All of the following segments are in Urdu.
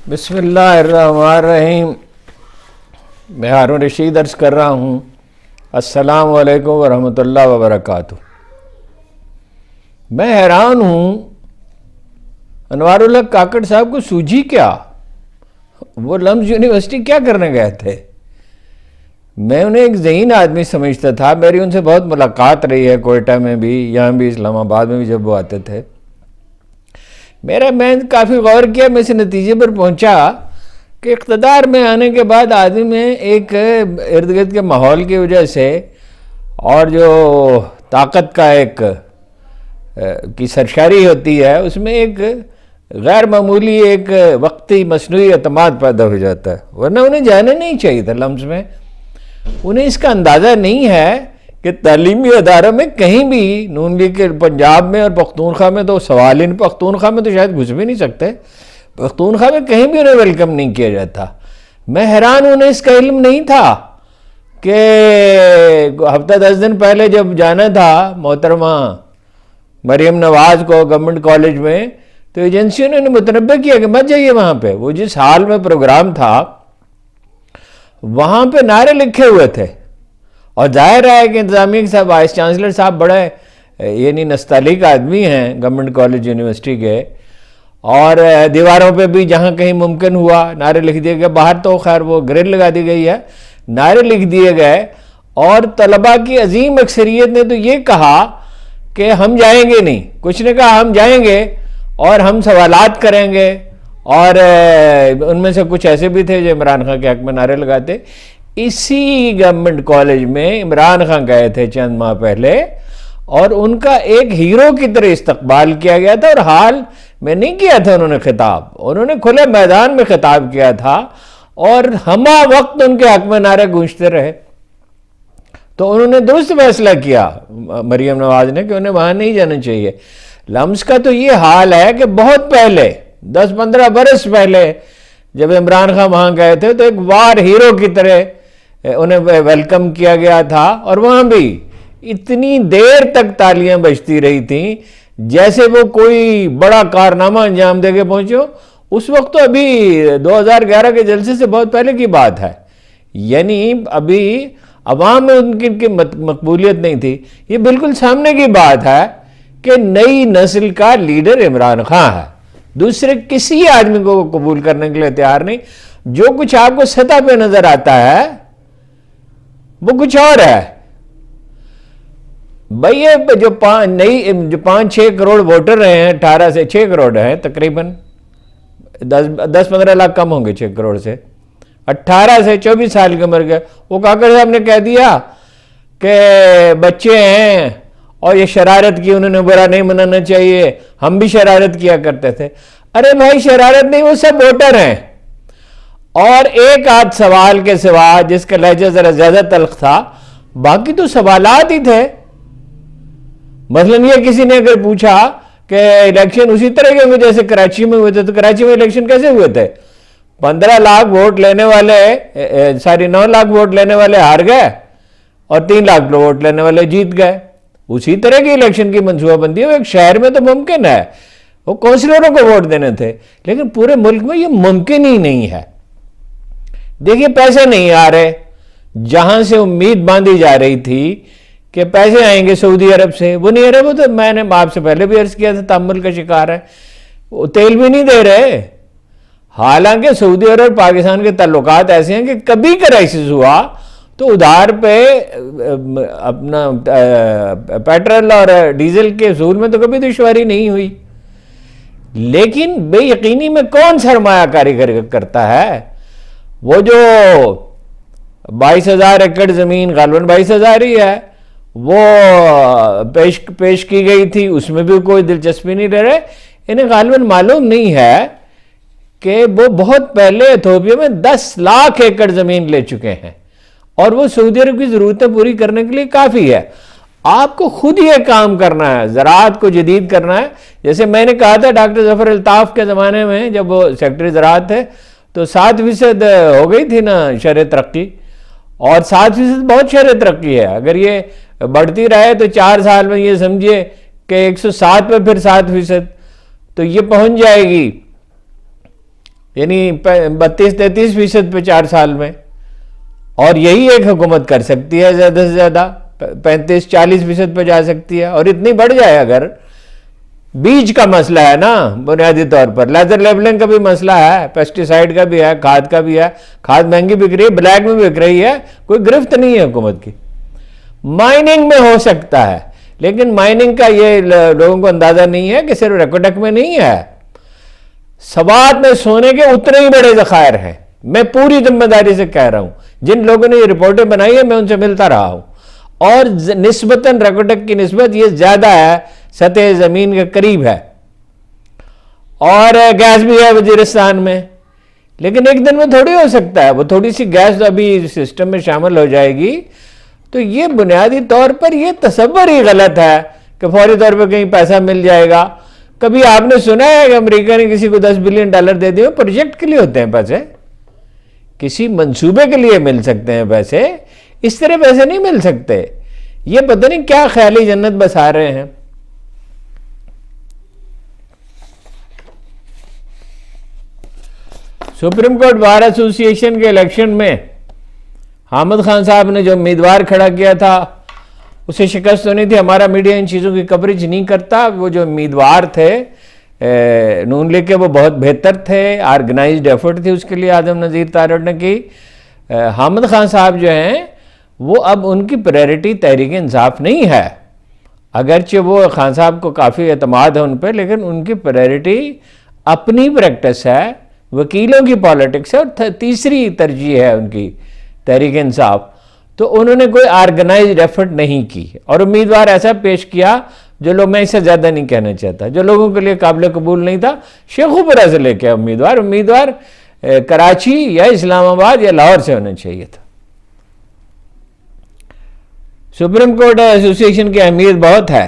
بسم اللہ الرحمن الرحیم. میں ہارون رشید عرض کر رہا ہوں السلام علیکم ورحمۃ اللہ وبرکاتہ. میں حیران ہوں انوار الحق کاکڑ صاحب کو سوجی کیا؟ وہ لمز یونیورسٹی کیا کرنے گئے تھے؟ میں انہیں ایک ذہین آدمی سمجھتا تھا. میری ان سے بہت ملاقات رہی ہے کوئٹہ میں بھی، یہاں بھی، اسلام آباد میں بھی جب وہ آتے تھے. میں کافی غور کیا، میں اس نتیجے پر پہنچا کہ اقتدار میں آنے کے بعد آدمی میں ایک ارد گرد کے ماحول کی وجہ سے اور جو طاقت کا ایک کی سرشاری ہوتی ہے، اس میں ایک غیر معمولی ایک وقتی مصنوعی اعتماد پیدا ہو جاتا ہے. ورنہ انہیں جانا نہیں چاہیے تھا لمز میں. انہیں اس کا اندازہ نہیں ہے کہ تعلیمی اداروں میں کہیں بھی نون لیگ کے پنجاب میں اور پختونخوا میں تو سوال ہی نہیں، پختونخوا میں تو شاید گھس بھی نہیں سکتے، پختونخوا میں کہیں بھی انہیں ویلکم نہیں کیا جاتا. میں حیران ہوں، انہیں اس کا علم نہیں تھا کہ ہفتہ 10 دن پہلے جب جانا تھا محترمہ مریم نواز کو گورنمنٹ کالج میں، تو ایجنسیوں نے انہیں متنبہ کیا کہ مت جائیے وہاں پہ. وہ جس حال میں پروگرام تھا وہاں پہ نعرے لکھے ہوئے تھے، اور ظاہر ہے کہ انتظامیہ کے صاحب وائس چانسلر صاحب بڑے یعنی نستعلیق آدمی ہیں گورنمنٹ کالج یونیورسٹی کے، اور دیواروں پہ بھی جہاں کہیں ممکن ہوا نعرے لکھ دیے گئے. باہر تو خیر وہ گرل لگا دی گئی ہے، نعرے لکھ دیے گئے. اور طلباء کی عظیم اکثریت نے تو یہ کہا کہ ہم جائیں گے نہیں. کچھ نے کہا ہم جائیں گے اور ہم سوالات کریں گے، اور ان میں سے کچھ ایسے بھی تھے جو عمران خان کے حق میں نعرے لگاتے. اسی گورنمنٹ کالج میں عمران خان گئے تھے چند ماہ پہلے، اور ان کا ایک ہیرو کی طرح استقبال کیا گیا تھا. اور حال میں نہیں کیا تھا انہوں نے خطاب، انہوں نے کھلے میدان میں خطاب کیا تھا، اور ہمہ وقت ان کے حق میں نعرے گونجتے رہے. تو انہوں نے درست فیصلہ کیا مریم نواز نے کہ انہیں وہاں نہیں جانا چاہیے. لمز کا تو یہ حال ہے کہ بہت پہلے 10-15 برس پہلے جب عمران خان وہاں گئے تھے تو ایک وار ہیرو کی طرح انہیں ویلکم کیا گیا تھا، اور وہاں بھی اتنی دیر تک تالیاں بجتی رہی تھیں جیسے وہ کوئی بڑا کارنامہ انجام دے کے پہنچو. اس وقت تو ابھی 2011 کے جلسے سے بہت پہلے کی بات ہے، یعنی ابھی عوام میں ان کی مقبولیت نہیں تھی. یہ بالکل سامنے کی بات ہے کہ نئی نسل کا لیڈر عمران خان ہے، دوسرے کسی آدمی کو قبول کرنے کے لیے تیار نہیں. جو کچھ آپ کو سطح پہ نظر آتا ہے وہ کچھ اور ہے. بھئی یہ جو 5-6 کروڑ ووٹر ہیں، 18 سے 6 کروڑ ہیں تقریباً، 10-15 لاکھ کم ہوں گے 6 کروڑ سے، 18 سے 24 سال کی عمر کے. وہ کاکڑ صاحب نے کہہ دیا کہ بچے ہیں اور یہ شرارت کی، انہوں نے برا نہیں منانا چاہیے، ہم بھی شرارت کیا کرتے تھے. ارے بھائی شرارت نہیں، وہ سب ووٹر ہیں. اور ایک آدھ سوال کے سوا جس کا لہجہ ذرا زیادہ تلخ تھا، باقی تو سوالات ہی تھے. مثلاً یہ کسی نے اگر پوچھا کہ الیکشن اسی طرح کے ہوئے جیسے کراچی میں ہوئے تھے، تو کراچی میں الیکشن کیسے ہوئے تھے؟ 15 لاکھ ووٹ لینے والے 9 لاکھ ووٹ لینے والے ہار گئے، اور 3 لاکھ ووٹ لینے والے جیت گئے. اسی طرح کی الیکشن کی منصوبہ بندی ہے. ایک شہر میں تو ممکن ہے، وہ کونسلروں کو ووٹ دینے تھے، لیکن پورے ملک میں یہ ممکن ہی نہیں ہے. دیکھیے پیسے نہیں آ رہے. جہاں سے امید باندھی جا رہی تھی کہ پیسے آئیں گے سعودی عرب سے، وہ نہیں آ رہے. وہ تو میں نے آپ سے پہلے بھی عرض کیا تھا تحمل کا شکار ہے. وہ تیل بھی نہیں دے رہے. حالانکہ سعودی عرب اور پاکستان کے تعلقات ایسے ہیں کہ کبھی کرائسس ہوا تو ادھار پہ اپنا پیٹرول اور ڈیزل کے حصول میں تو کبھی دشواری نہیں ہوئی. لیکن بے یقینی میں کون سرمایہ کاری کرتا ہے؟ وہ جو 22,000 ایکڑ زمین، غالباً 22,000 ہی ہے، وہ پیش کی گئی تھی، اس میں بھی کوئی دلچسپی نہیں لے رہے. انہیں غالباً معلوم نہیں ہے کہ وہ بہت پہلے ایتھوپیا میں 10 لاکھ ایکڑ زمین لے چکے ہیں، اور وہ سعودی عرب کی ضرورتیں پوری کرنے کے لیے کافی ہے. آپ کو خود یہ کام کرنا ہے، زراعت کو جدید کرنا ہے. جیسے میں نے کہا تھا ڈاکٹر ظفر الطاف کے زمانے میں جب وہ سیکٹری زراعت تھے تو 7% ہو گئی تھی نا شرح ترقی، اور 7% بہت شرح ترقی ہے. اگر یہ بڑھتی رہے تو 4 سال میں یہ سمجھیے کہ 107 پہ پھر 7%، تو یہ پہنچ جائے گی یعنی 32-33% پہ 4 سال میں، اور یہی ایک حکومت کر سکتی ہے، زیادہ سے زیادہ 35-40% پہ جا سکتی ہے، اور اتنی بڑھ جائے اگر۔ بیج کا مسئلہ ہے نا بنیادی طور پر، لیزر لیبلنگ کا بھی مسئلہ ہے، پیسٹی سائیڈ کا بھی ہے، کھاد کا بھی ہے، کھاد مہنگی بک رہی ہے، بلیک میں بک رہی ہے، کوئی گرفت نہیں ہے حکومت کی۔ مائننگ میں ہو سکتا ہے، لیکن مائننگ کا یہ لوگوں کو اندازہ نہیں ہے کہ صرف ریکوٹک میں نہیں ہے، سوات میں سونے کے اتنے ہی بڑے ذخائر ہیں۔ میں پوری ذمہ داری سے کہہ رہا ہوں، جن لوگوں نے یہ رپورٹیں بنائی ہیں میں ان سے ملتا رہا ہوں، اور نسبتاً ریکوٹک کی نسبت یہ زیادہ ہے، سطح زمین کے قریب ہے، اور گیس بھی ہے وزیرستان میں۔ لیکن ایک دن میں تھوڑی ہو سکتا ہے، وہ تھوڑی سی گیس ابھی سسٹم میں شامل ہو جائے گی، تو یہ بنیادی طور پر یہ تصور ہی غلط ہے کہ فوری طور پہ کہیں پیسہ مل جائے گا۔ کبھی آپ نے سنا ہے کہ امریکہ نے کسی کو $10 بلین دے دیے؟ پروجیکٹ کے لیے ہوتے ہیں پیسے، کسی منصوبے کے لیے مل سکتے ہیں پیسے، اس طرح پیسے نہیں مل سکتے۔ یہ پتہ نہیں کیا خیالی جنت بسا رہے ہیں۔ سپریم کورٹ بار ایسوسی ایشن کے الیکشن میں حامد خان صاحب نے جو امیدوار کھڑا کیا تھا اسے شکست تو نہیں تھی۔ ہمارا میڈیا ان چیزوں کی کوریج نہیں کرتا۔ وہ جو امیدوار تھے نون لیگ کے، وہ بہت بہتر تھے، آرگنائزڈ ایفرٹ تھی اس کے لیے اعظم نذیر تارڑ نے کی۔ حامد خان صاحب جو ہیں وہ اب ان کی پریورٹی تحریک انصاف نہیں ہے، اگرچہ وہ خان صاحب کو کافی اعتماد ہے ان پہ، لیکن ان کی پریورٹی اپنی پریکٹس ہے، وکیلوں کی پالیٹکس ہے، اور تیسری ترجیح ہے ان کی تحریک انصاف۔ تو انہوں نے کوئی آرگنائزڈ ایفرٹ نہیں کی، اور امیدوار ایسا پیش کیا جو لوگ، میں اس سے زیادہ نہیں کہنا چاہتا، جو لوگوں کے لیے قابل قبول نہیں تھا۔ شیخوپورہ سے لے کے امیدوار کراچی یا اسلام آباد یا لاہور سے ہونا چاہیے تھا۔ سپریم کورٹ ایسوسی ایشن کی اہمیت بہت ہے،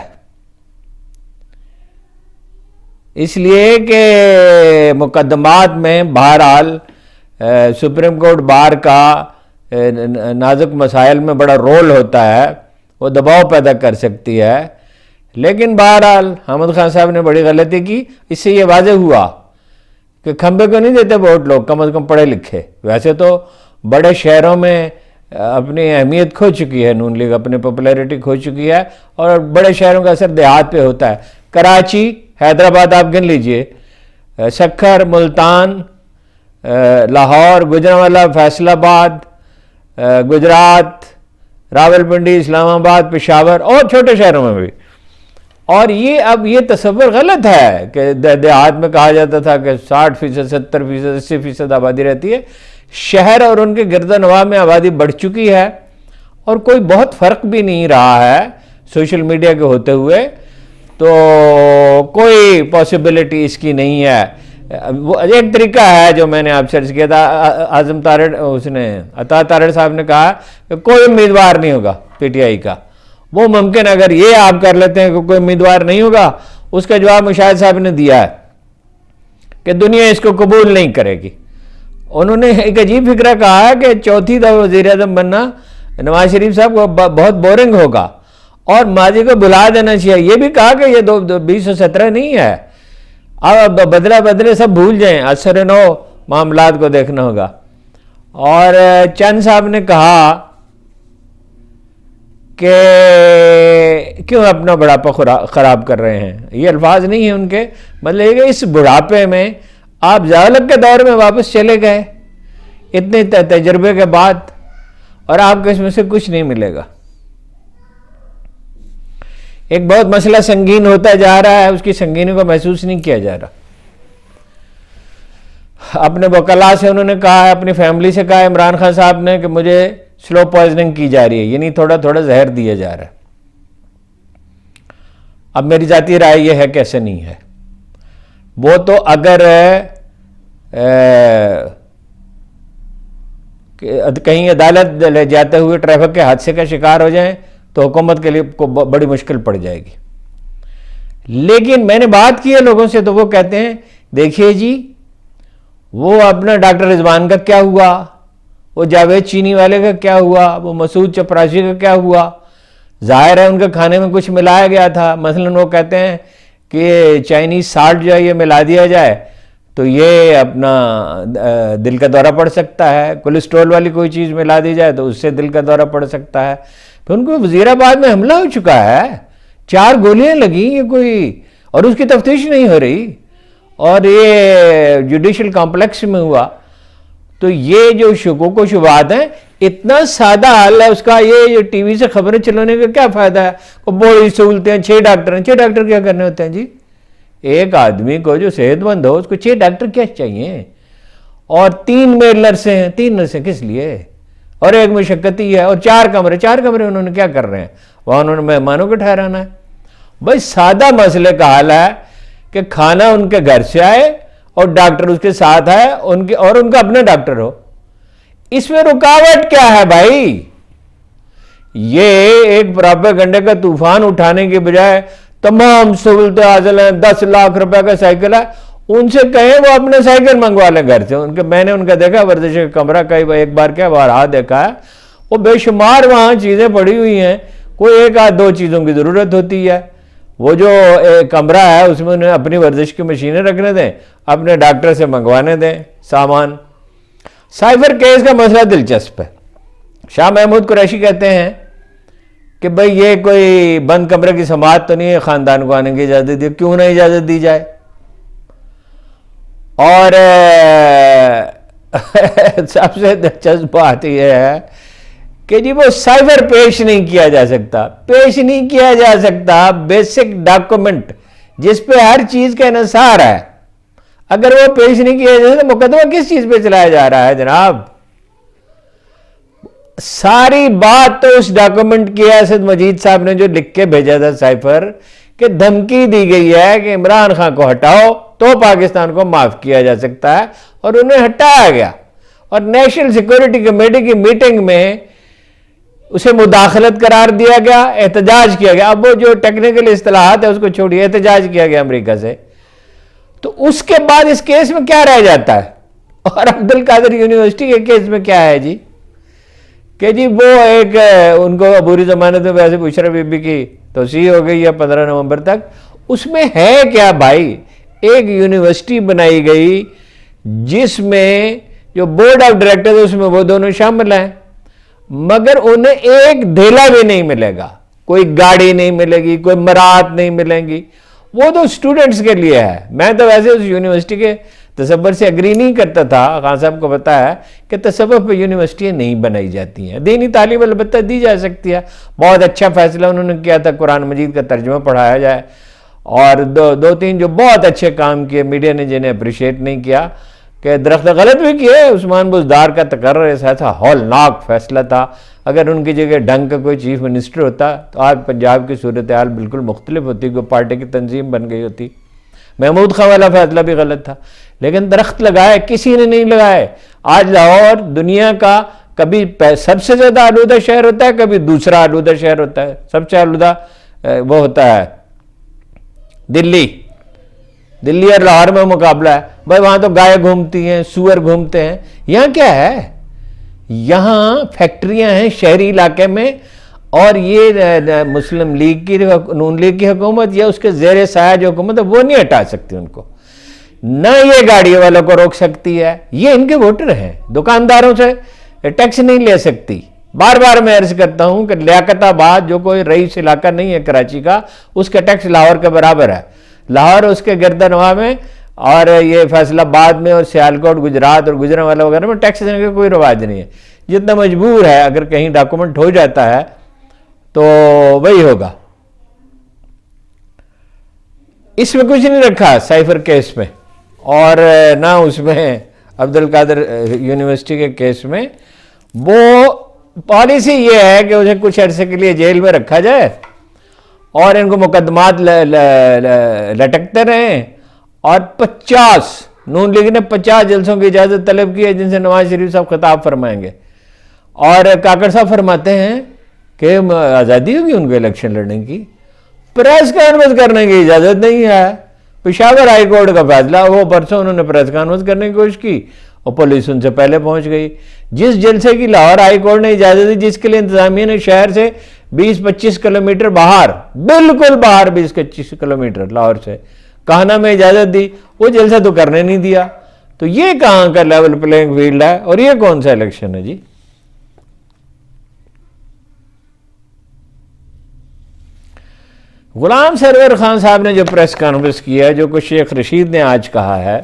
اس لیے کہ مقدمات میں بہرحال سپریم کورٹ بار کا نازک مسائل میں بڑا رول ہوتا ہے، وہ دباؤ پیدا کر سکتی ہے۔ لیکن بہرحال حامد خان صاحب نے بڑی غلطی کی۔ اس سے یہ واضح ہوا کہ کھمبے کو نہیں دیتے ووٹ لوگ، کم از کم پڑھے لکھے۔ ویسے تو بڑے شہروں میں اپنی اہمیت کھو چکی ہے نون لیگ، اپنی پاپولیرٹی کھو چکی ہے، اور بڑے شہروں کا اثر دیہات پہ ہوتا ہے۔ کراچی، حیدرآباد آپ گن لیجئے، سکھر، ملتان، لاہور، گجرانوالہ، فیصل آباد، گجرات، راولپنڈی، اسلام آباد، پشاور، اور چھوٹے شہروں میں بھی۔ اور یہ اب یہ تصور غلط ہے کہ دیہات میں کہا جاتا تھا کہ 60%، 70%، 80% آبادی رہتی ہے۔ شہر اور ان کے گرد و نواح میں آبادی بڑھ چکی ہے، اور کوئی بہت فرق بھی نہیں رہا ہے سوشل میڈیا کے ہوتے ہوئے، تو کوئی پاسبلٹی اس کی نہیں ہے۔ وہ ایک طریقہ ہے جو میں نے آپ سے عرض کیا تھا، اعظم تارڑ، اس نے عطا تارڑ صاحب نے کہا کہ کوئی امیدوار نہیں ہوگا پی ٹی آئی کا۔ وہ ممکن اگر یہ آپ کر لیتے ہیں کہ کوئی امیدوار نہیں ہوگا، اس کا جواب مشاہد صاحب نے دیا ہے کہ دنیا اس کو قبول نہیں کرے گی۔ انہوں نے ایک عجیب فکرہ کہا ہے کہ چوتھی دفعہ وزیر اعظم بننا نواز شریف صاحب کو بہت بورنگ ہوگا، اور ماضی کو بھلا دینا چاہیے۔ یہ بھی کہا کہ یہ 2017 نہیں ہے، اب بدلے سب بھول جائیں، اثر نو معاملات کو دیکھنا ہوگا۔ اور چند صاحب نے کہا کہ کیوں اپنا بڑھاپا خراب کر رہے ہیں، یہ الفاظ نہیں ہیں ان کے، مطلب یہ کہ اس بڑھاپے میں آپ ذالک کے دور میں واپس چلے گئے اتنے تجربے کے بعد، اور آپ کو اس میں سے کچھ نہیں ملے گا۔ ایک بہت مسئلہ سنگین ہوتا جا رہا ہے، اس کی سنگینی کو محسوس نہیں کیا جا رہا۔ اپنے وکلاء سے انہوں نے کہا ہے، اپنی فیملی سے کہا ہے عمران خان صاحب نے کہ مجھے سلو پوائزننگ کی جا رہی ہے، یعنی تھوڑا تھوڑا زہر دیا جا رہا ہے۔ اب میری ذاتی رائے یہ ہے کہ ایسے نہیں ہے۔ وہ تو اگر کہیں عدالت لے جاتے ہوئے ٹریفک کے حادثے کا شکار ہو جائیں تو حکومت کے لیے بڑی مشکل پڑ جائے گی۔ لیکن میں نے بات کی ہے لوگوں سے، تو وہ کہتے ہیں دیکھیے جی، وہ اپنا ڈاکٹر رضوان کا کیا ہوا، وہ جاوید چینی والے کا کیا ہوا، وہ مسعود چپراشی کا کیا ہوا؟ ظاہر ہے ان کے کھانے میں کچھ ملایا گیا تھا۔ مثلا وہ کہتے ہیں کہ چائنیز سالٹ جو ہے یہ ملا دیا جائے تو یہ اپنا دل کا دورہ پڑ سکتا ہے، کولیسٹرول والی کوئی چیز ملا دی جائے تو اس سے دل کا دورہ پڑ سکتا ہے. پھر ان کو وزیر آباد میں حملہ ہو چکا ہے، 4 گولیاں لگیں یہ کوئی، اور اس کی تفتیش نہیں ہو رہی، اور یہ جوڈیشل کمپلیکس میں ہوا. تو یہ جو شکوک و شبہات ہیں، اتنا سادہ حل ہے اس کا. یہ ٹی وی سے خبریں چلانے کا کیا فائدہ ہے؟ بڑی سہولتیں، 6 ڈاکٹر ہیں. 6 ڈاکٹر کیا کرنے ہوتے ہیں جی؟ ایک آدمی کو جو صحت مند ہو اس کو 6 ڈاکٹر کیا چاہیے؟ اور 3 میل نرسیں ہیں. 3 نرسیں کس لیے؟ اور ایک مشقتی ہے، اور 4 کمرے. 4 کمرے انہوں نے کیا کر رہے ہیں؟ وہاں انہوں نے مہمانوں کو ٹھہرانا ہے. بھائی سادہ مسئلے کا حل ہے کہ کھانا ان کے گھر سے آئے اور ڈاکٹر اس کے ساتھ آئے، اور ان کا اپنا ڈاکٹر ہو. اس میں رکاوٹ کیا ہے بھائی؟ یہ ایک پراپیگنڈے کا طوفان اٹھانے کے بجائے تمام سہولتیں حاصل ہیں. 10 لاکھ روپے کا سائیکل ہے، ان سے کہیں وہ اپنے سائیکل منگوا لیں گھر سے. میں نے ان کا دیکھا ورزش کا کمرہ، کئی ایک بار کیا بارہا دیکھا ہے، وہ بے شمار وہاں چیزیں پڑی ہوئی ہیں. کوئی 1 آدھ 2 چیزوں کی ضرورت ہوتی ہے. وہ جو کمرہ ہے اس میں انہیں اپنی ورزش کی مشینیں رکھنے دیں، اپنے ڈاکٹر سے منگوانے دیں سامان. سائفر کیس کا مسئلہ دلچسپ ہے. شاہ محمود قریشی کہتے ہیں کہ بھئی یہ کوئی بند کمرے کی سماعت تو نہیں ہے، خاندان کو آنے کی اجازت دی. کیوں نہ اجازت دی جائے؟ اور سب سے دلچسپ بات یہ ہے کہ جی وہ سائفر پیش نہیں کیا جا سکتا. پیش نہیں کیا جا سکتا بیسک ڈاکومنٹ جس پہ ہر چیز کا انحصار ہے. اگر وہ پیش نہیں کیا جا سکتا، مقدمہ کس چیز پہ چلایا جا رہا ہے جناب؟ ساری بات تو اس ڈاکومنٹ کی اسد مجید صاحب نے جو لکھ کے بھیجا تھا سائفر، کہ دھمکی دی گئی ہے کہ عمران خان کو ہٹاؤ تو پاکستان کو معاف کیا جا سکتا ہے، اور انہیں ہٹایا گیا. اور نیشنل سیکورٹی کمیٹی کی میٹنگ میں اسے مداخلت قرار دیا گیا، احتجاج کیا گیا. اب وہ جو ٹیکنیکل اصطلاحات ہے اس کو چھوڑیے، احتجاج کیا گیا امریکہ سے. تو اس کے بعد اس کیس میں کیا رہ جاتا ہے؟ اور عبدالقادر یونیورسٹی کے کیس میں کیا ہے جی؟ کہ جی وہ ایک ان کو عبوری ضمانت میں ویسے بشرا بی بی کی توسیع ہو گئی ہے 15 نومبر تک. اس میں ہے کیا بھائی؟ ایک یونیورسٹی بنائی گئی جس میں جو بورڈ آف ڈائریکٹر اس میں وہ دونوں شامل ہیں، مگر انہیں ایک دھیلا بھی نہیں ملے گا، کوئی گاڑی نہیں ملے گی، کوئی مراعات نہیں ملیں گی. وہ تو اسٹوڈنٹس کے لیے ہے. میں تو ویسے اس یونیورسٹی کے تصور سے اگری نہیں کرتا تھا. خان صاحب کو پتا ہے کہ تصور پہ یونیورسٹیاں نہیں بنائی جاتی ہیں. دینی تعلیم البتہ دی جا سکتی ہے. بہت اچھا فیصلہ انہوں نے کیا تھا قرآن مجید کا ترجمہ پڑھایا جائے، اور 2-3 جو بہت اچھے کام کیے میڈیا نے جنہیں اپریشیٹ نہیں کیا، کہ درخت غلط بھی کیے. عثمان بزدار کا تقرر ایسا ہولناک فیصلہ تھا. اگر ان کی جگہ ڈھنگ کا کوئی چیف منسٹر ہوتا تو آج پنجاب کی صورتحال بالکل مختلف ہوتی، کوئی پارٹی کی تنظیم بن گئی ہوتی. محمود خان والا فیصلہ بھی غلط تھا، لیکن درخت لگائے کسی نے نہیں لگائے. آج لاہور دنیا کا کبھی سب سے زیادہ آلودہ شہر ہوتا ہے، کبھی دوسرا آلودہ شہر ہوتا ہے. سب سے آلودہ وہ ہوتا ہے دلی اور لاہور میں مقابلہ ہے. بھائی وہاں تو گائے گھومتی ہیں، سور گھومتے ہیں. یہاں کیا ہے؟ یہاں فیکٹریاں ہیں شہری علاقے میں، اور یہ مسلم لیگ کی نون لیگ کی حکومت یا اس کے زیر سایہ جو حکومت ہے وہ نہیں ہٹا سکتی ان کو. نہ یہ گاڑی والوں کو روک سکتی ہے، یہ ان کے ووٹر ہیں. دکانداروں سے ٹیکس نہیں لے سکتی. بار بار میں عرض کرتا ہوں کہ لیاقت آباد جو کوئی رئیس علاقہ نہیں ہے کراچی کا، اس کا ٹیکس لاہور کے برابر ہے. لاہور اس کے گرد نواح میں اور یہ فیصل آباد میں اور سیالکوٹ گجرات اور گجرانوالہ وغیرہ میں ٹیکس دینے کا کوئی رواج نہیں ہے. جتنا مجبور ہے، اگر کہیں ڈاکومنٹ ہو جاتا ہے تو وہی ہوگا. اس میں کچھ نہیں رکھا سائفر کیس میں، اور نہ اس میں عبدالقادر یونیورسٹی کے کیس میں. وہ پالیسی یہ ہے کہ اسے کچھ عرصے کے لیے جیل میں رکھا جائے اور ان کو مقدمات لٹکتے رہیں. اور 50 نون لیگ نے 50 جلسوں کی اجازت طلب کی ہے جن سے نواز شریف صاحب خطاب فرمائیں گے. اور کاکڑ صاحب فرماتے ہیں کہ آزادی ہوگی ان کو الیکشن لڑنے کی، پریس کانفرنس کرنے کی اجازت نہیں ہے. پشاور ہائی کورٹ کا فیصلہ، وہ پرسوں انہوں نے پریس کانفرنس کرنے کی کوشش کی اور پولیس ان سے پہلے پہنچ گئی. جس جلسے کی لاہور ہائی کورٹ نے اجازت دی، جس کے لیے انتظامیہ نے شہر سے 20-25 کلومیٹر باہر، بالکل باہر 20-25 کلومیٹر لاہور سے کہانا میں اجازت دی، وہ جلسہ تو کرنے نہیں دیا. تو یہ کہاں کا لیول پلینگ فیلڈ ہے اور یہ کون سا الیکشن ہے جی؟ غلام سرور خان صاحب نے جو پریس کانفرنس کی ہے، جو کچھ شیخ رشید نے آج کہا ہے،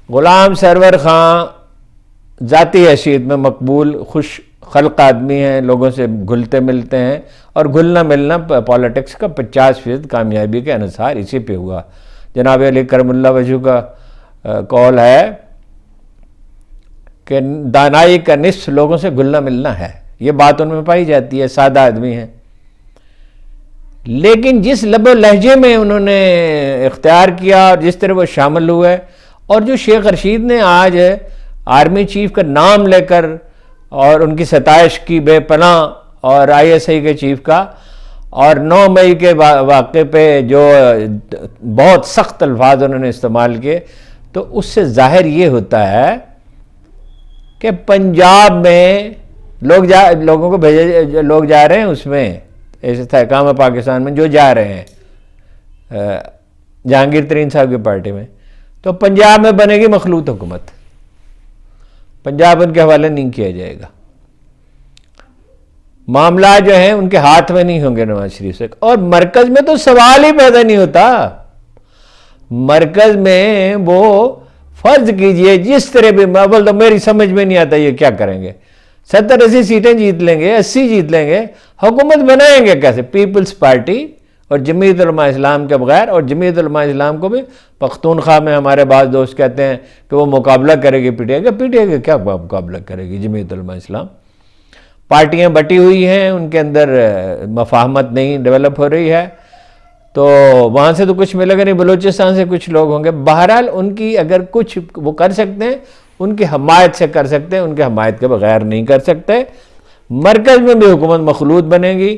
غلام سرور خان ذاتی حیثیت میں مقبول خوش خلق آدمی ہیں، لوگوں سے گھلتے ملتے ہیں، اور گھلنا ملنا پالیٹکس کا 50% کامیابی کے انحصار اسی پہ ہوا. جناب علی کرم اللہ وجہ کا قول ہے کہ دانائی کا نصف لوگوں سے گھلنا ملنا ہے. یہ بات ان میں پائی جاتی ہے، سادہ آدمی ہیں، لیکن جس لب و لہجے میں انہوں نے اختیار کیا اور جس طرح وہ شامل ہوئے، اور جو شیخ رشید نے آج آرمی چیف کا نام لے کر اور ان کی ستائش کی بے پناہ، اور ISI کے چیف کا، اور 9 مئی کے واقعے پہ جو بہت سخت الفاظ انہوں نے استعمال کیے، تو اس سے ظاہر یہ ہوتا ہے کہ پنجاب میں لوگوں کو بھیجے، لوگ جا رہے ہیں اس میں ایسے استحکام پاکستان میں جو جا رہے ہیں جہانگیر ترین صاحب کی پارٹی میں، تو پنجاب میں بنے گی مخلوط حکومت، پنجاب ان کے حوالے نہیں کیا جائے گا. معاملات جو ہیں ان کے ہاتھ میں نہیں ہوں گے نواز شریف سے. اور مرکز میں تو سوال ہی پیدا نہیں ہوتا. مرکز میں وہ فرض کیجئے جس طرح بھی، اول تو میری سمجھ میں نہیں آتا یہ کیا کریں گے. 70-80 سیٹیں جیت لیں گے، 80 جیت لیں گے، حکومت بنائیں گے کیسے؟ پیپلز پارٹی اور جمعیت علماء اسلام کے بغیر. اور جمعیت علماء اسلام کو بھی پختونخوا میں ہمارے بعض دوست کہتے ہیں کہ وہ مقابلہ کرے گی PTI کا. PTI کا کیا مقابلہ کرے گی جمعیت علماء اسلام؟ پارٹیاں بٹی ہوئی ہیں، ان کے اندر مفاہمت نہیں ڈیولپ ہو رہی ہے، تو وہاں سے تو کچھ ملے گا نہیں. بلوچستان سے کچھ لوگ ہوں گے. بہرحال ان کی اگر کچھ وہ کر سکتے ہیں، ان کی حمایت سے کر سکتے ہیں، ان کی حمایت کے بغیر نہیں کر سکتے. مرکز میں بھی حکومت مخلوط بنے گی.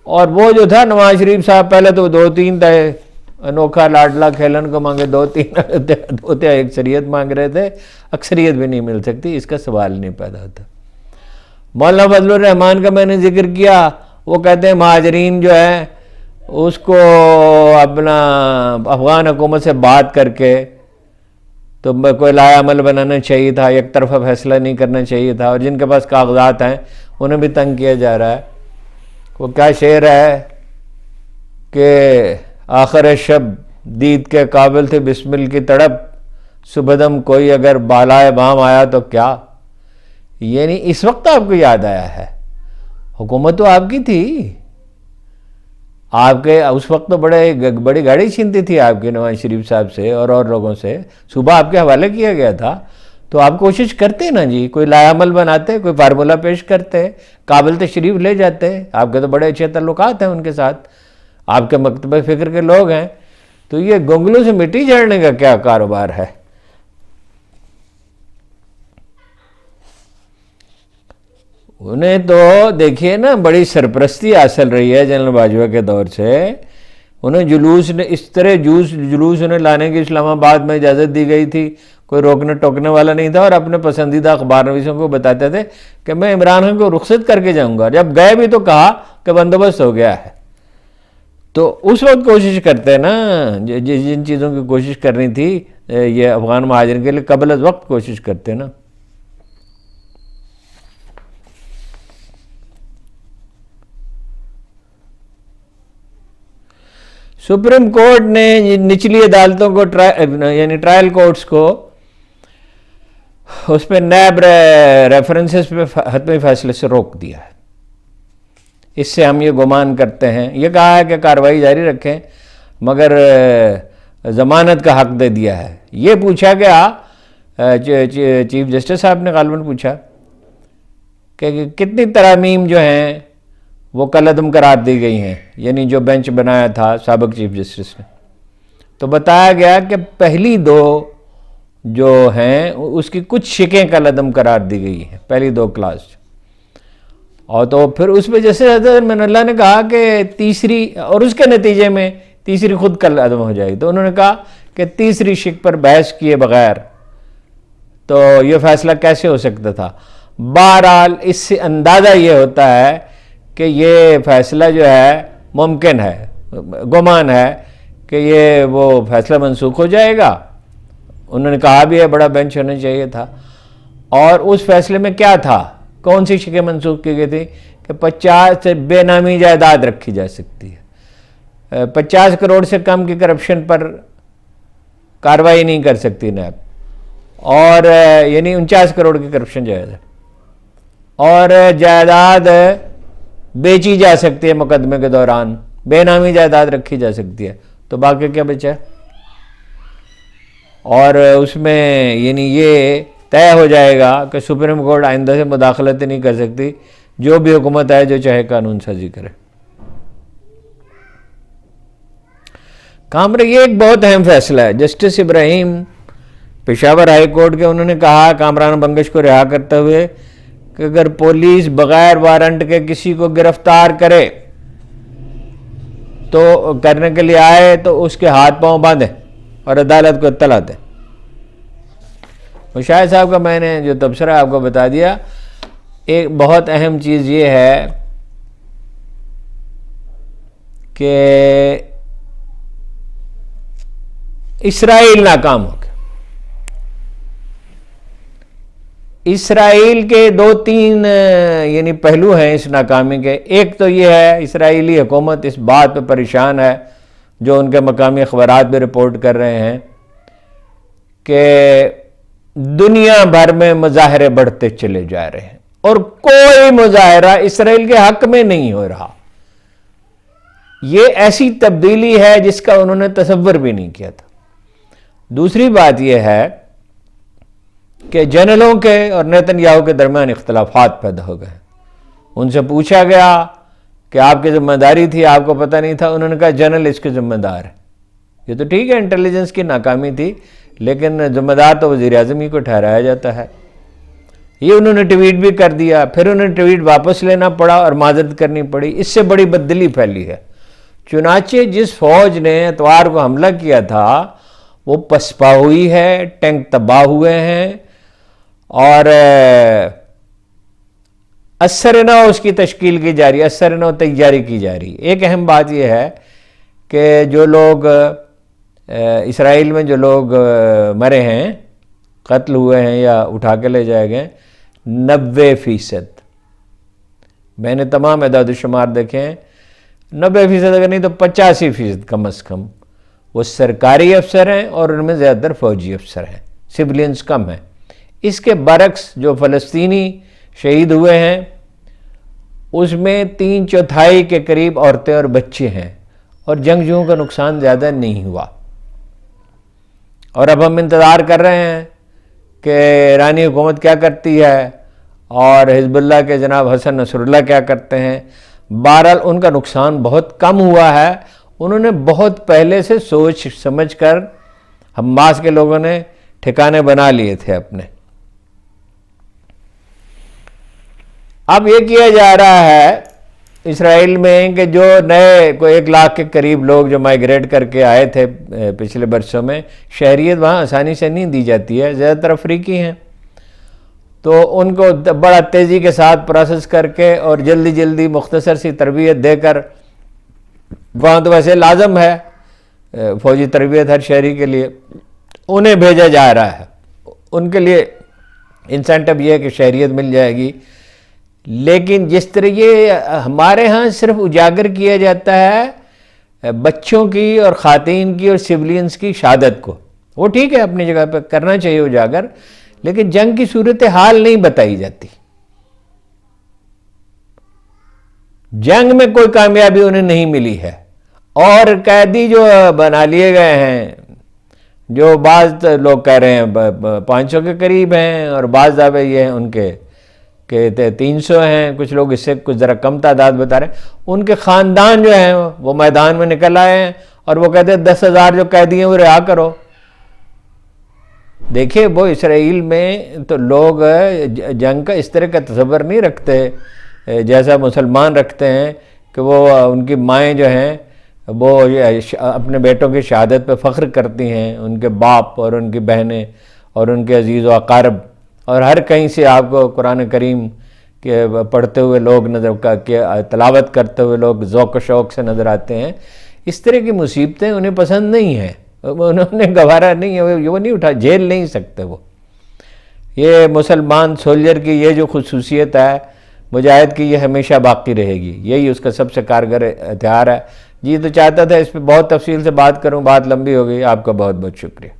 اور وہ جو تھا نواز شریف صاحب، پہلے تو 2-3 تھے، انوکھا لاڈلا کھیلن کو مانگے 2-3 اکثریت مانگ رہے تھے. اکثریت بھی نہیں مل سکتی، اس کا سوال نہیں پیدا ہوتا. مولانا فضل الرحمان کا میں نے ذکر کیا، وہ کہتے ہیں مہاجرین جو ہے اس کو اپنا افغان حکومت سے بات کر کے تو کوئی لایا عمل بنانا چاہیے تھا، ایک طرفہ فیصلہ نہیں کرنا چاہیے تھا. اور جن کے پاس کاغذات ہیں انہیں بھی تنگ کیا جا رہا ہے. وہ کیا شعر ہے کہ آخر شب دید کے قابل تھے بسمل کی تڑپ، صبح کوئی اگر بالائے بام آیا تو کیا. یعنی اس وقت آپ کو یاد آیا ہے، حکومت تو آپ کی تھی، آپ کے اس وقت تو بڑی گاڑی چھینتی تھی آپ کے نواز شریف صاحب سے اور لوگوں سے. صبح آپ کے حوالے کیا گیا تھا، تو آپ کوشش کرتے نا جی، کوئی لایا عمل بناتے، کوئی فارمولہ پیش کرتے، قابل تشریف لے جاتے. آپ کے تو بڑے اچھے تعلقات ہیں ان کے ساتھ، آپ کے مکتب فکر کے لوگ ہیں. تو یہ گونگلوں سے مٹی جھاڑنے کا کیا کاروبار ہے؟ انہیں تو دیکھیے نا بڑی سرپرستی حاصل رہی ہے جنرل باجوہ کے دور سے. انہیں جلوس نے اس طرح جلوس انہیں لانے کی اسلام آباد میں اجازت دی گئی تھی، کوئی روکنے ٹوکنے والا نہیں تھا. اور اپنے پسندیدہ اخبار نویسوں کو بتاتے تھے کہ میں عمران خان کو رخصت کر کے جاؤں گا. جب گئے بھی تو کہا کہ بندوبست ہو گیا ہے. تو اس وقت کوشش کرتے نا، جن چیزوں کی کوشش کرنی تھی یہ افغان مہاجرین کے لیے قبل از وقت کوشش کرتے نا. سپریم کورٹ نے نچلی عدالتوں کو یعنی ٹرائل کورٹس کو اس پہ نیب ریفرنسز پہ حتمی فیصلے سے روک دیا ہے. اس سے ہم یہ گمان کرتے ہیں، یہ کہا ہے کہ کارروائی جاری رکھیں، مگر ضمانت کا حق دے دیا ہے. یہ پوچھا گیا چیف جسٹس صاحب نے غالباً پوچھا کہ کتنی ترامیم جو ہیں وہ کل عدم قرار دی گئی ہیں، یعنی جو بینچ بنایا تھا سابق چیف جسٹس نے. تو بتایا گیا کہ پہلی 2 جو ہیں اس کی کچھ شکیں کل عدم قرار دی گئی ہیں، پہلی 2 کلاس. اور تو پھر اس پہ جیسے حضرت من اللہ نے کہا کہ تیسری، اور اس کے نتیجے میں تیسری خود کل عدم ہو جائے گی. تو انہوں نے کہا کہ تیسری شک پر بحث کیے بغیر تو یہ فیصلہ کیسے ہو سکتا تھا. بہرحال اس سے اندازہ یہ ہوتا ہے کہ یہ فیصلہ جو ہے ممکن ہے، گمان ہے کہ یہ وہ فیصلہ منسوخ ہو جائے گا. انہوں نے کہا بھی ہے بڑا بینچ ہونا چاہیے تھا. اور اس فیصلے میں کیا تھا, کون سی شکیں منسوخ کی گئی تھی کہ 50 سے بے نامی جائیداد رکھی جا سکتی ہے, 50 کروڑ سے کم کی کرپشن پر کارروائی نہیں کر سکتی نیب, اور یعنی 49 کروڑ کی کرپشن جائز ہے, اور جائیداد بیچی جا سکتی ہے مقدمے کے دوران, بے نامی جائیداد رکھی جا سکتی ہے. تو باقی کیا بچا ہے؟ اور اس میں یعنی یہ طے ہو جائے گا کہ سپریم کورٹ آئندہ سے مداخلت نہیں کر سکتی, جو بھی حکومت آئے جو چاہے قانون سازی کرے. کامران یہ ایک بہت اہم فیصلہ ہے. جسٹس ابراہیم پشاور ہائی کورٹ کے, انہوں نے کہا کامران بنگش کو رہا کرتے ہوئے کہ اگر پولیس بغیر وارنٹ کے کسی کو گرفتار کرے تو کرنے کے لیے آئے تو اس کے ہاتھ پاؤں باندھیں اور عدالت کو اطلاع دیں. مشاہد صاحب کا میں نے جو تبصرہ آپ کو بتا دیا. ایک بہت اہم چیز یہ ہے کہ اسرائیل ناکام ہو گیا. اسرائیل کے 2-3 یعنی پہلو ہیں اس ناکامی کے. ایک تو یہ ہے اسرائیلی حکومت اس بات پہ پریشان ہے, جو ان کے مقامی اخبارات بھی رپورٹ کر رہے ہیں, کہ دنیا بھر میں مظاہرے بڑھتے چلے جا رہے ہیں اور کوئی مظاہرہ اسرائیل کے حق میں نہیں ہو رہا. یہ ایسی تبدیلی ہے جس کا انہوں نے تصور بھی نہیں کیا تھا. دوسری بات یہ ہے کہ جنرلوں کے اور نیتن یاہو کے درمیان اختلافات پیدا ہو گئے. ان سے پوچھا گیا کہ آپ کی ذمہ داری تھی, آپ کو پتہ نہیں تھا. انہوں نے کہا جنرل اس کے ذمہ دار ہے. یہ تو ٹھیک ہے انٹیلیجنس کی ناکامی تھی, لیکن ذمہ دار تو وزیر اعظم ہی کو ٹھہرایا جاتا ہے. یہ انہوں نے ٹویٹ بھی کر دیا, پھر انہیں ٹویٹ واپس لینا پڑا اور معذرت کرنی پڑی. اس سے بڑی بددلی پھیلی ہے. چنانچہ جس فوج نے اتوار کو حملہ کیا تھا وہ پسپا ہوئی ہے, ٹینک تباہ ہوئے ہیں, اور اثر نو اس کی تشکیل کی جا رہی ہے, اثر نو تیاری کی جا رہی ہے. ایک اہم بات یہ ہے کہ جو لوگ اسرائیل میں جو لوگ مرے ہیں, قتل ہوئے ہیں یا اٹھا کے لے جائے گئے, 90%, میں نے تمام اعداد و شمار دیکھے ہیں, 90% اگر نہیں تو 85% کم از کم وہ سرکاری افسر ہیں, اور ان میں زیادہ تر فوجی افسر ہیں, سولینز کم ہیں. اس کے برعکس جو فلسطینی شہید ہوئے ہیں اس میں 3/4 کے قریب عورتیں اور بچے ہیں, اور جنگجوؤں کا نقصان زیادہ نہیں ہوا. اور اب ہم انتظار کر رہے ہیں کہ ایرانی حکومت کیا کرتی ہے اور حزب اللہ کے جناب حسن نصر اللہ کیا کرتے ہیں. بہرحال ان کا نقصان بہت کم ہوا ہے. انہوں نے بہت پہلے سے سوچ سمجھ کر, حماس کے لوگوں نے ٹھکانے بنا لیے تھے اپنے. اب یہ کیا جا رہا ہے اسرائیل میں کہ جو نئے کوئی 1 لاکھ کے قریب لوگ جو مائیگریٹ کر کے آئے تھے پچھلے برسوں میں, شہریت وہاں آسانی سے نہیں دی جاتی ہے, زیادہ تر افریقی ہیں, تو ان کو بڑا تیزی کے ساتھ پروسیس کر کے اور جلدی جلدی مختصر سی تربیت دے کر, وہاں تو ویسے لازم ہے فوجی تربیت ہر شہری کے لیے, انہیں بھیجا جا رہا ہے. ان کے لیے انسینٹو یہ ہے کہ شہریت مل جائے گی. لیکن جس طرح یہ ہمارے ہاں صرف اجاگر کیا جاتا ہے بچوں کی اور خواتین کی اور سولینز کی شہادت کو, وہ ٹھیک ہے اپنی جگہ پہ کرنا چاہیے اجاگر, لیکن جنگ کی صورتحال نہیں بتائی جاتی. جنگ میں کوئی کامیابی انہیں نہیں ملی ہے, اور قیدی جو بنا لیے گئے ہیں, جو بعض لوگ کہہ رہے ہیں 500 کے قریب ہیں, اور بعض دعوے یہ ہیں ان کے کہ 300 ہیں, کچھ لوگ اس سے کچھ ذرا کم تعداد بتا رہے ہیں. ان کے خاندان جو ہیں وہ میدان میں نکل آئے ہیں اور وہ کہتے ہیں 10,000 جو قیدی ہیں وہ رہا کرو. دیکھیں وہ اسرائیل میں تو لوگ جنگ کا اس طرح کا تصور نہیں رکھتے جیسا مسلمان رکھتے ہیں, کہ وہ ان کی مائیں جو ہیں وہ اپنے بیٹوں کی شہادت پہ فخر کرتی ہیں, ان کے باپ اور ان کی بہنیں اور ان کے عزیز و اقارب, اور ہر کہیں سے آپ کو قرآن کریم کے پڑھتے ہوئے لوگ نظر تلاوت کرتے ہوئے لوگ ذوق و شوق سے نظر آتے ہیں. اس طرح کی مصیبتیں انہیں پسند نہیں ہیں، انہوں نے گوارا نہیں ہے، وہ نہیں اٹھا، جھیل نہیں سکتے وہ۔ یہ مسلمان سولجر کی یہ جو خصوصیت ہے مجاہد کی، یہ ہمیشہ باقی رہے گی، یہی اس کا سب سے کارگر ہتھیار ہے۔ جی تو چاہتا تھا اس پہ بہت تفصیل سے بات کروں، بات لمبی ہو گئی، آپ کا بہت بہت شکریہ۔